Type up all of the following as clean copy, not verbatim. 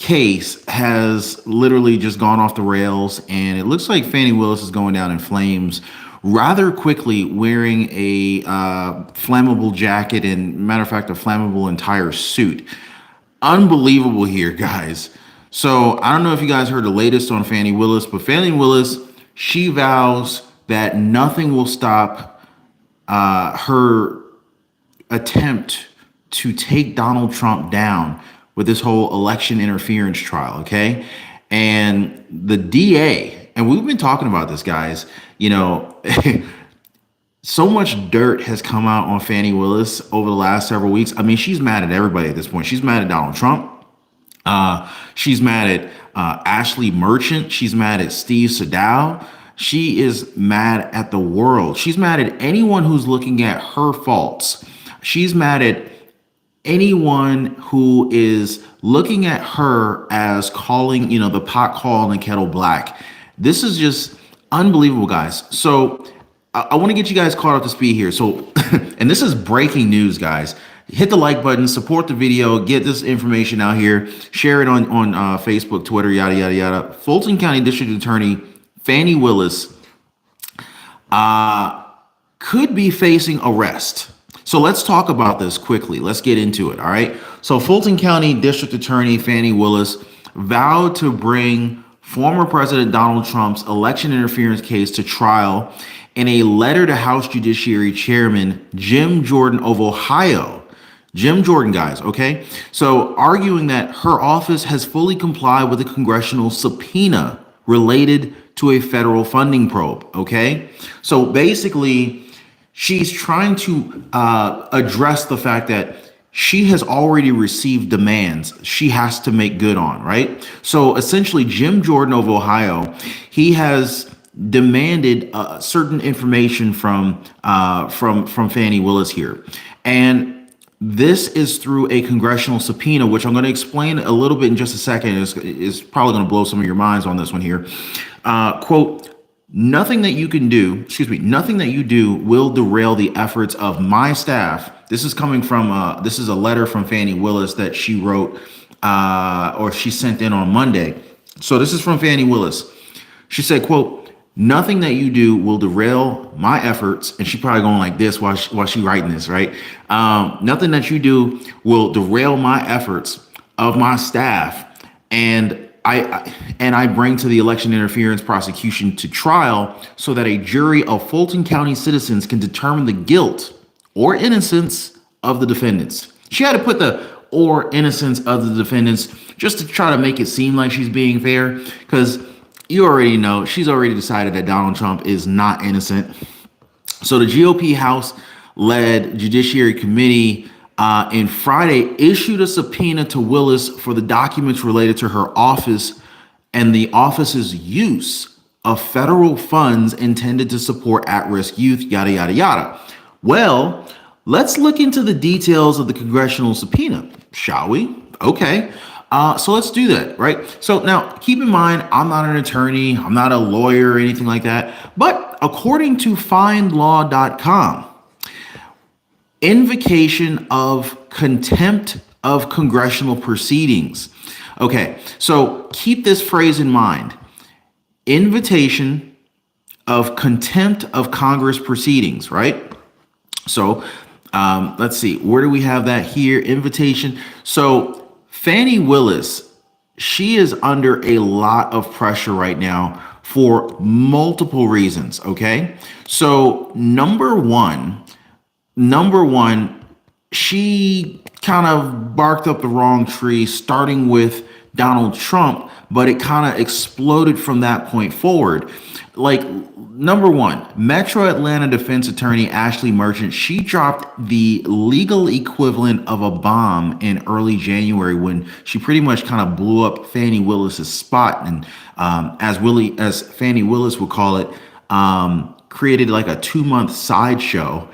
case has literally just gone off the rails, and it looks like Fani Willis is going down in flames rather quickly, wearing a flammable jacket and, matter of fact, a flammable entire suit. Unbelievable here, guys. So I don't know if you guys heard the latest on Fani Willis, but Fani Willis, she vows that nothing will stop her attempt to take Donald Trump down with this whole election interference trial, okay? And the DA, and we've been talking about this, guys, so much dirt has come out on Fani Willis over the last several weeks. I mean, she's mad at everybody at this point. She's mad at Donald Trump. She's mad at Ashley Merchant. She's mad at Steve Sadow. She is mad at the world. She's mad at anyone who's looking at her faults. She's mad at anyone who is looking at her as calling, the pot calling the kettle black. This is just unbelievable, guys. So I want to get you guys caught up to speed here. So, and this is breaking news, guys. Hit the like button, support the video, get this information out here, share it on Facebook, Twitter, yada, yada, yada. Fulton County District Attorney Fani Willis could be facing arrest. So let's talk about this quickly. Let's get into it, all right? So Fulton County District Attorney Fani Willis vowed to bring former President Donald Trump's election interference case to trial in a letter to House Judiciary Chairman Jim Jordan of Ohio. Jim Jordan, guys, okay? So arguing that her office has fully complied with a congressional subpoena related to a federal funding probe, okay? So basically, she's trying to address the fact that she has already received demands she has to make good on, right? So essentially, Jim Jordan of Ohio, he has demanded certain information from Fani Willis here, and this is through a congressional subpoena, which I'm going to explain a little bit in just a second. Is probably going to blow some of your minds on this one here. Quote. Nothing that you do will derail the efforts of my staff. This is coming from, this is a letter from Fani Willis that she wrote or she sent in on Monday. So this is from Fani Willis. She said, quote, nothing that you do will derail my efforts. And she probably going like this while she writing this, right? Nothing that you do will derail my efforts of my staff. And I bring to the election interference prosecution to trial so that a jury of Fulton County citizens can determine the guilt or innocence of the defendants. She had to put the or innocence of the defendants just to try to make it seem like she's being fair, because you already know she's already decided that Donald Trump is not innocent. So the GOP House led Judiciary Committee and Friday issued a subpoena to Willis for the documents related to her office and the office's use of federal funds intended to support at-risk youth, yada, yada, yada. Well, let's look into the details of the congressional subpoena, shall we? Okay. So let's do that, right? So now keep in mind, I'm not an attorney, I'm not a lawyer or anything like that, but according to findlaw.com, invocation of contempt of congressional proceedings. Okay, so keep this phrase in mind. Invitation of contempt of Congress proceedings, right? So let's see, where do we have that here? Invitation. So Fani Willis, she is under a lot of pressure right now for multiple reasons, okay? So number one, she kind of barked up the wrong tree, starting with Donald Trump, but it kind of exploded from that point forward. Like, number one, Metro Atlanta defense attorney Ashley Merchant, she dropped the legal equivalent of a bomb in early January when she pretty much kind of blew up Fani Willis's spot, and as Fani Willis would call it, created like a 2-month sideshow.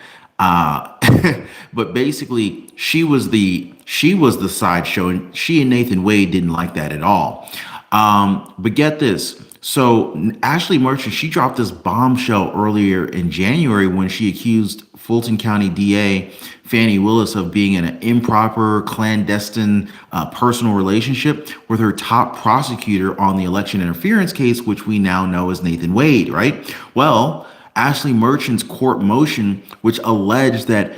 But basically, she was the sideshow, and she and Nathan Wade didn't like that at all. But get this. So Ashley Merchant, she dropped this bombshell earlier in January when she accused Fulton County DA Fani Willis of being in an improper, clandestine personal relationship with her top prosecutor on the election interference case, which we now know as Nathan Wade, right? Well, Ashley Merchant's court motion, which alleged that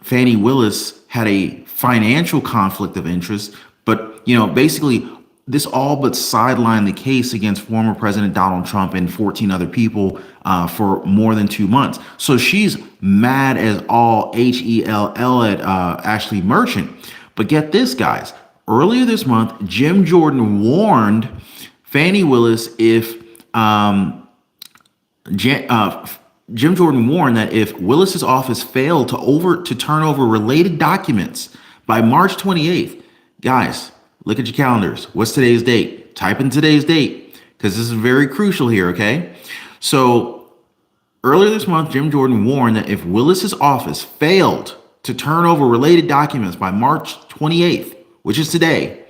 Fani Willis had a financial conflict of interest, but basically this all but sidelined the case against former President Donald Trump and 14 other people for more than 2 months. So she's mad as all HELL at Ashley Merchant. But get this, guys. Earlier this month, Jim Jordan warned Fani Willis Jim Jordan warned that if Willis's office failed to turn over related documents by March 28th, guys, look at your calendars. What's today's date? Type in today's date because this is very crucial here, okay? So earlier this month, Jim Jordan warned that if Willis's office failed to turn over related documents by March 28th, which is today,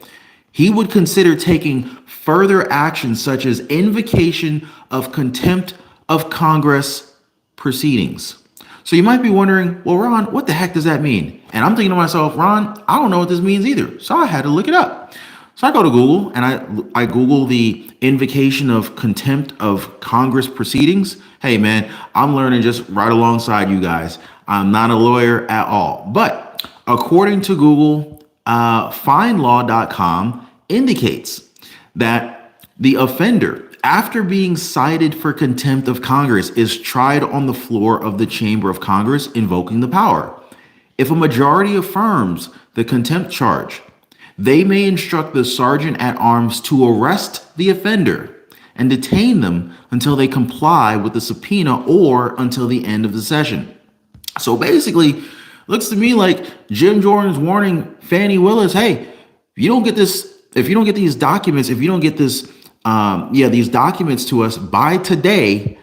he would consider taking further actions such as invocation of contempt of Congress proceedings. So you might be wondering, well, Ron, what the heck does that mean? And I'm thinking to myself, Ron, I don't know what this means either. So I had to look it up. So I go to Google and I Google the invocation of contempt of Congress proceedings. Hey, man, I'm learning just right alongside you guys. I'm not a lawyer at all. But according to Google, findlaw.com indicates that the offender, after being cited for contempt of Congress, is tried on the floor of the Chamber of Congress, invoking the power. If a majority affirms the contempt charge, they may instruct the sergeant at arms to arrest the offender and detain them until they comply with the subpoena or until the end of the session. So basically, looks to me like Jim Jordan's warning Fani Willis, hey, if you don't get these documents, if you don't get this these documents to us by today,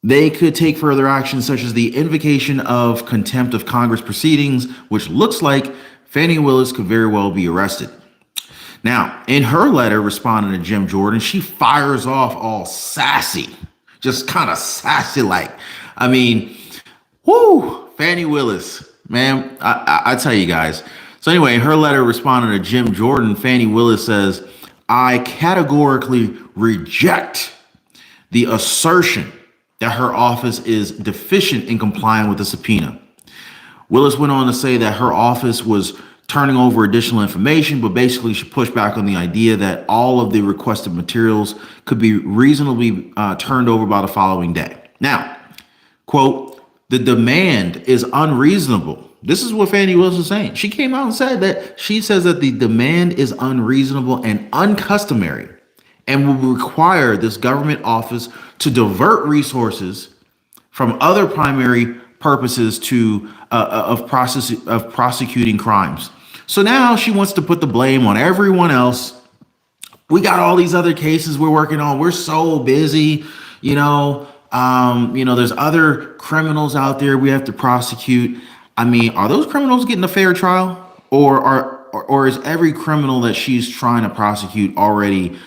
they could take further action such as the invocation of contempt of Congress proceedings, which looks like Fani Willis could very well be arrested. Now, in her letter responding to Jim Jordan, she fires off all sassy, just kind of sassy like. I mean, whoo, Fani Willis, man, I tell you guys. So anyway, in her letter responding to Jim Jordan, Fani Willis says, I categorically reject the assertion that her office is deficient in complying with the subpoena. Willis went on to say that her office was turning over additional information, but basically she pushed back on the idea that all of the requested materials could be reasonably turned over by the following day. Now, quote, the demand is unreasonable. This is what Fani Willis was saying. She came out and said that she says that the demand is unreasonable and uncustomary and will require this government office to divert resources from other primary purposes of prosecuting crimes. So now she wants to put the blame on everyone else. We got all these other cases we're working on. We're so busy, there's other criminals out there we have to prosecute. I mean, are those criminals getting a fair trial, or is every criminal that she's trying to prosecute already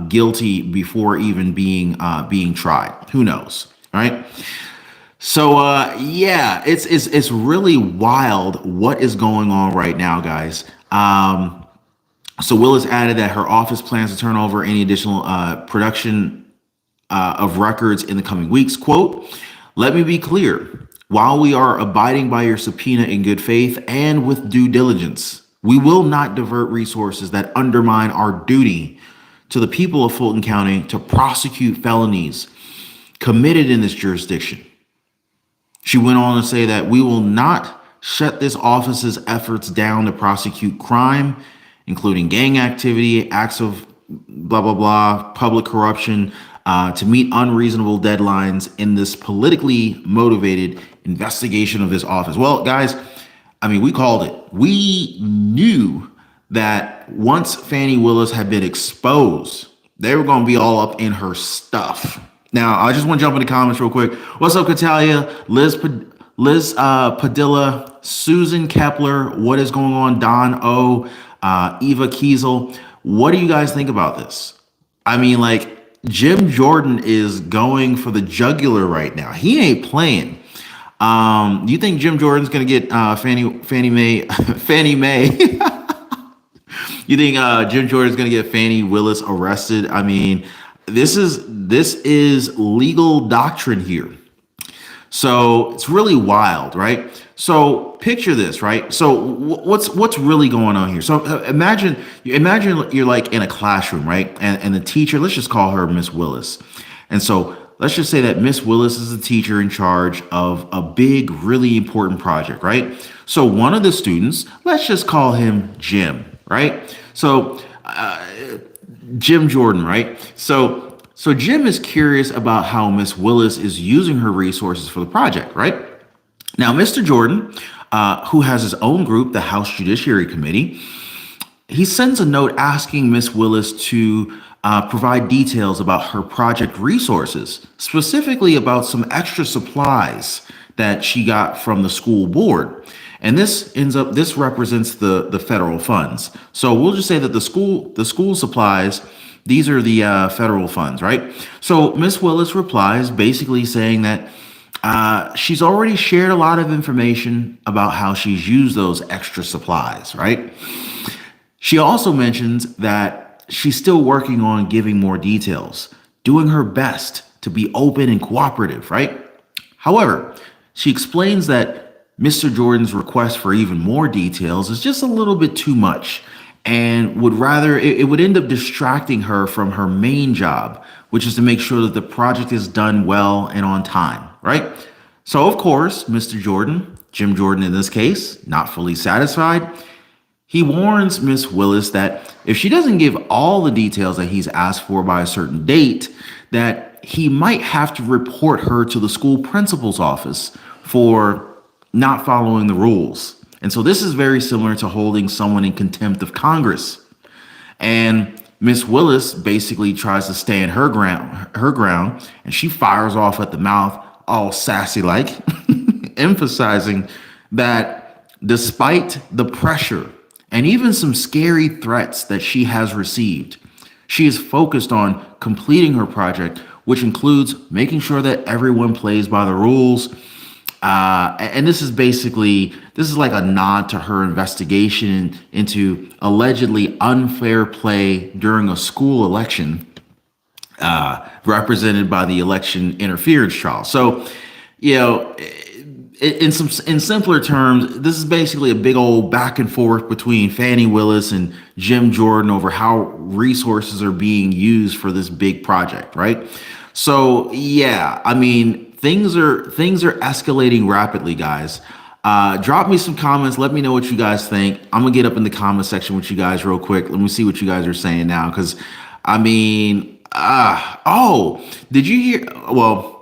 guilty before even being tried? Who knows, right? So it's really wild what is going on right now, guys. So Willis added that her office plans to turn over any additional production of records in the coming weeks. Quote, let me be clear. While we are abiding by your subpoena in good faith and with due diligence, we will not divert resources that undermine our duty to the people of Fulton County to prosecute felonies committed in this jurisdiction. She went on to say that we will not shut this office's efforts down to prosecute crime, including gang activity, acts of blah, blah, blah, public corruption, to meet unreasonable deadlines in this politically motivated investigation of this office. Well, guys, I mean, we called it. We knew that once Fani Willis had been exposed, they were going to be all up in her stuff. Now, I just want to jump in the comments real quick. What's up, Catalia? Liz Padilla, Susan Kepler, what is going on? Don O, Eva Kiesel. What do you guys think about this? I mean, like, Jim Jordan is going for the jugular right now. He ain't playing. You think Jim Jordan's gonna get Fannie Mae Fannie Mae? You think Jim Jordan's gonna get Fani Willis arrested? I mean, this is legal doctrine here. So it's really wild, right? So picture this, right? So what's really going on here? So imagine you're like in a classroom, right? And the teacher, let's just call her Miss Willis. And so let's just say that Miss Willis is the teacher in charge of a big, really important project, right? So one of the students, let's just call him Jim, right? So Jim Jordan, right? So Jim is curious about how Miss Willis is using her resources for the project, right? Now, Mr. Jordan, who has his own group, the House Judiciary Committee, he sends a note asking Miss Willis to provide details about her project resources, specifically about some extra supplies that she got from the school board. And this represents the federal funds. So we'll just say that the school supplies, these are the federal funds, right? So Miss Willis replies basically saying that she's already shared a lot of information about how she's used those extra supplies, right? She also mentions that she's still working on giving more details, doing her best to be open and cooperative, right? However, she explains that Mr. Jordan's request for even more details is just a little bit too much and it would end up distracting her from her main job, which is to make sure that the project is done well and on time, right? So of course, Mr. Jordan, Jim Jordan in this case, not fully satisfied, he warns Miss Willis that if she doesn't give all the details that he's asked for by a certain date, that he might have to report her to the school principal's office for not following the rules. And so this is very similar to holding someone in contempt of Congress. And Miss Willis basically tries to stand her ground, and she fires off at the mouth, all sassy like, emphasizing that despite the pressure and even some scary threats that she has received, she is focused on completing her project, which includes making sure that everyone plays by the rules. And this is like a nod to her investigation into allegedly unfair play during a school election, represented by the election interference trial. So, you know, in simpler terms, this is basically a big old back and forth between Fani Willis and Jim Jordan over how resources are being used for this big project, right? So yeah, I mean, things are escalating rapidly, guys. Drop me some comments. Let me know what you guys think. I'm gonna get up in the comment section with you guys real quick. Let me see what you guys are saying now, because I mean, did you hear? Well,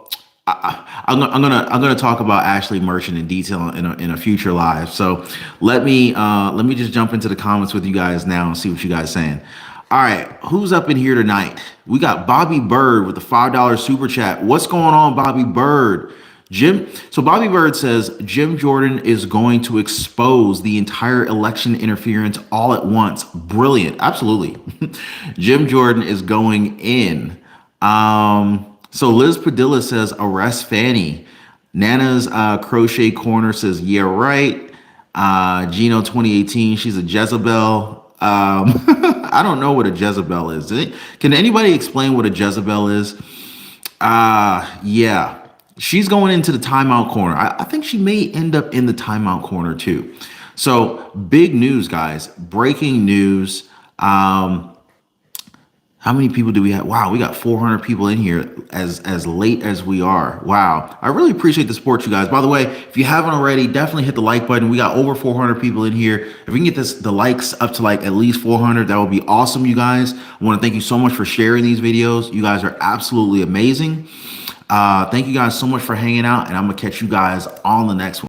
I'm gonna talk about Ashley Merchant in detail in a future live. So let me just jump into the comments with you guys now and see what you guys are saying. All right, who's up in here tonight? We got Bobby Bird with the $5 super chat. What's going on, Bobby Bird? So Bobby Bird says Jim Jordan is going to expose the entire election interference all at once. Brilliant. Absolutely. Jim Jordan is going in. So Liz Padilla says arrest Fanny. Nana's crochet corner says yeah, right. Gino 2018, she's a Jezebel. I don't know what a Jezebel is. Can anybody explain what a Jezebel is? Yeah, she's going into the timeout corner. I think she may end up in the timeout corner too. So big news, guys. Breaking news. How many people do we have? Wow, we got 400 people in here as late as we are. Wow. I really appreciate the support, you guys. By the way, if you haven't already, definitely hit the like button. We got over 400 people in here. If we can get the likes up to like at least 400, that would be awesome, you guys. I want to thank you so much for sharing these videos. You guys are absolutely amazing. Thank you guys so much for hanging out, and I'm going to catch you guys on the next one.